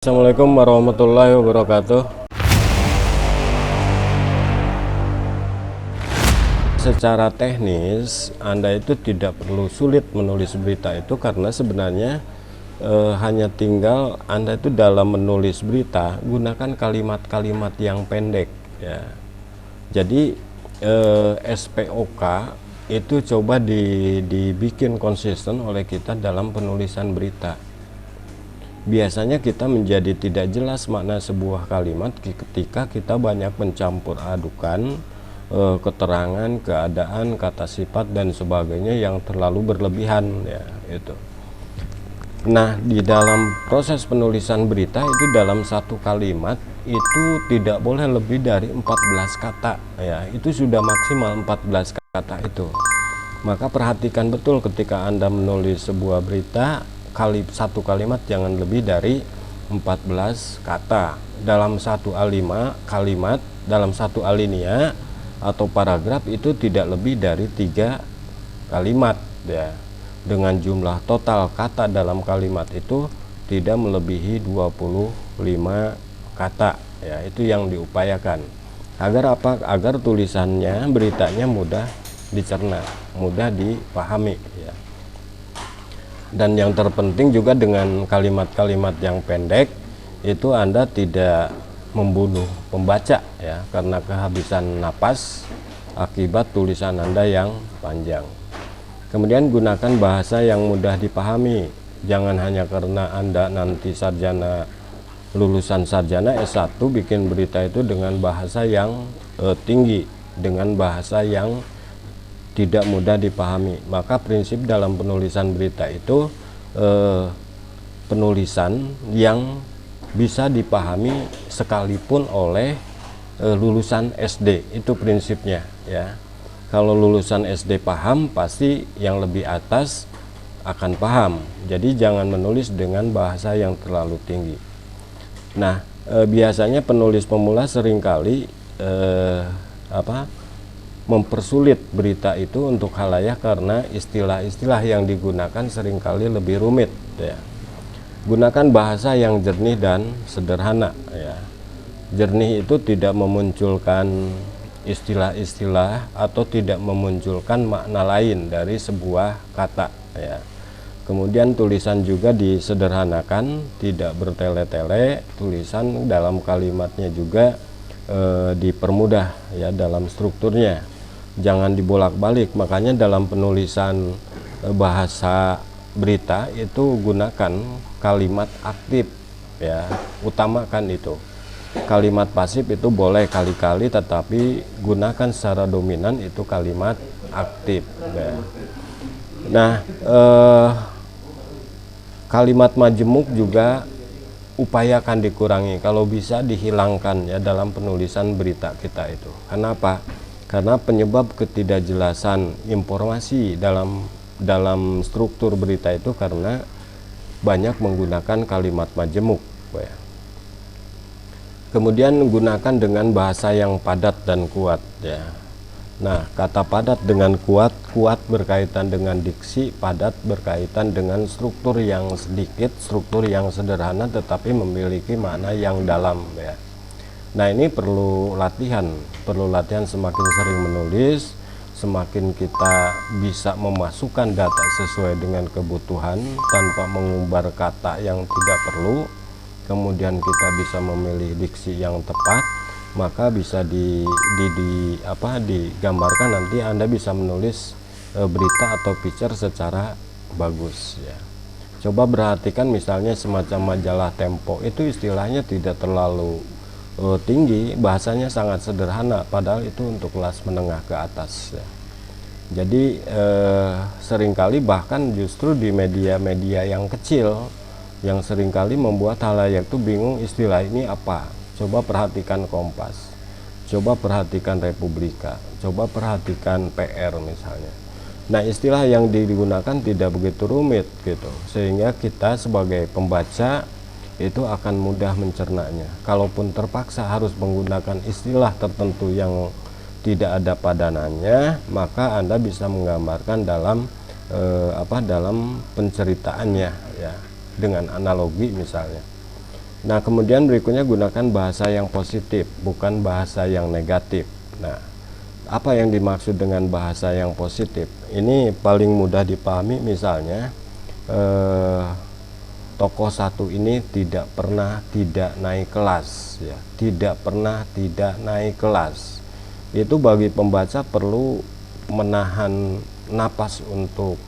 Assalamualaikum warahmatullahi wabarakatuh. Secara teknis, Anda itu tidak perlu sulit menulis berita itu karena sebenarnya hanya tinggal Anda itu dalam menulis berita gunakan kalimat-kalimat yang pendek ya. Jadi SPOK itu coba dibikin konsisten oleh kita dalam penulisan berita. Biasanya kita menjadi tidak jelas makna sebuah kalimat ketika kita banyak mencampur adukan keterangan, keadaan, kata sifat dan sebagainya yang terlalu berlebihan ya itu. Nah, di dalam proses penulisan berita itu dalam satu kalimat itu tidak boleh lebih dari 14 kata ya. Itu sudah maksimal 14 kata itu. Maka perhatikan betul ketika Anda menulis sebuah berita, satu kalimat jangan lebih dari 14 kata. Dalam satu kalimat, dalam satu alinea atau paragraf itu tidak lebih dari 3 kalimat ya. Dengan jumlah total kata dalam kalimat itu tidak melebihi 25 kata ya. Itu yang diupayakan. Agar apa? Agar tulisannya, beritanya mudah dicerna, mudah dipahami ya. Dan yang terpenting juga dengan kalimat-kalimat yang pendek itu Anda tidak membunuh pembaca ya, karena kehabisan napas akibat tulisan Anda yang panjang. Kemudian gunakan bahasa yang mudah dipahami. Jangan hanya karena Anda nanti lulusan sarjana S1 bikin berita itu dengan bahasa yang tinggi, dengan bahasa yang tidak mudah dipahami. Maka prinsip dalam penulisan berita itu penulisan yang bisa dipahami sekalipun oleh lulusan SD, itu prinsipnya ya. Kalau lulusan SD paham, pasti yang lebih atas akan paham. Jadi jangan menulis dengan bahasa yang terlalu tinggi. Nah, biasanya penulis pemula seringkali mempersulit berita itu untuk khalayak karena istilah-istilah yang digunakan seringkali lebih rumit ya. Gunakan bahasa yang jernih dan sederhana ya. Jernih itu tidak memunculkan istilah-istilah atau tidak memunculkan makna lain dari sebuah kata ya. Kemudian tulisan juga disederhanakan, tidak bertele-tele, tulisan dalam kalimatnya juga dipermudah ya dalam strukturnya. Jangan dibolak-balik. Makanya dalam penulisan bahasa berita itu gunakan kalimat aktif ya, utamakan itu. Kalimat pasif itu boleh kali-kali, tetapi gunakan secara dominan itu kalimat aktif ya. Nah, kalimat majemuk juga upayakan dikurangi, kalau bisa dihilangkan ya dalam penulisan berita kita itu. Kenapa? Karena penyebab ketidakjelasan informasi dalam struktur berita itu karena banyak menggunakan kalimat majemuk ya. Kemudian gunakan dengan bahasa yang padat dan kuat ya. Nah, kata padat dengan kuat berkaitan dengan diksi, padat berkaitan dengan struktur yang sedikit, struktur yang sederhana tetapi memiliki makna yang dalam ya. Nah, ini perlu latihan semakin sering menulis, semakin kita bisa memasukkan data sesuai dengan kebutuhan tanpa mengumbar kata yang tidak perlu. Kemudian kita bisa memilih diksi yang tepat, maka bisa digambarkan nanti Anda bisa menulis berita atau picture secara bagus ya. Coba perhatikan misalnya semacam majalah Tempo, itu istilahnya tidak terlalu tinggi, bahasanya sangat sederhana, padahal itu untuk kelas menengah ke atas ya. Jadi seringkali bahkan justru di media-media yang kecil yang seringkali membuat halayak itu bingung istilah ini apa. Coba perhatikan Kompas, coba perhatikan Republika, coba perhatikan PR misalnya. Nah, istilah yang digunakan tidak begitu rumit gitu, sehingga kita sebagai pembaca itu akan mudah mencernanya. Kalaupun terpaksa harus menggunakan istilah tertentu yang tidak ada padanannya, maka Anda bisa menggambarkan dalam dalam penceritaannya ya, dengan analogi misalnya. Nah, kemudian berikutnya gunakan bahasa yang positif, bukan bahasa yang negatif. Nah, apa yang dimaksud dengan bahasa yang positif? Ini paling mudah dipahami, misalnya tokoh satu ini tidak pernah tidak naik kelas, ya, tidak pernah tidak naik kelas. Itu bagi pembaca perlu menahan napas untuk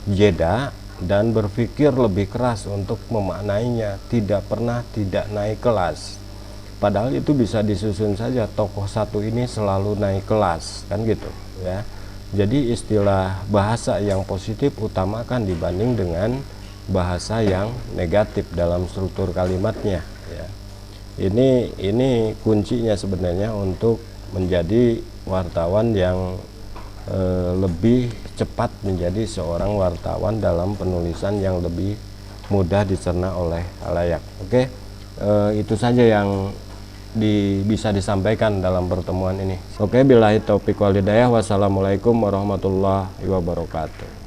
jeda dan berpikir lebih keras untuk memaknainya. Tidak pernah tidak naik kelas, padahal itu bisa disusun saja, tokoh satu ini selalu naik kelas, kan gitu ya. Jadi istilah bahasa yang positif utamakan dibanding dengan bahasa yang negatif dalam struktur kalimatnya, ya. Ini kuncinya sebenarnya untuk menjadi wartawan yang lebih cepat menjadi seorang wartawan dalam penulisan yang lebih mudah dicerna oleh khalayak. Oke, itu saja yang bisa disampaikan dalam pertemuan ini. Oke, billahi taufiq wal hidayah. Wassalamualaikum warahmatullahi wabarakatuh.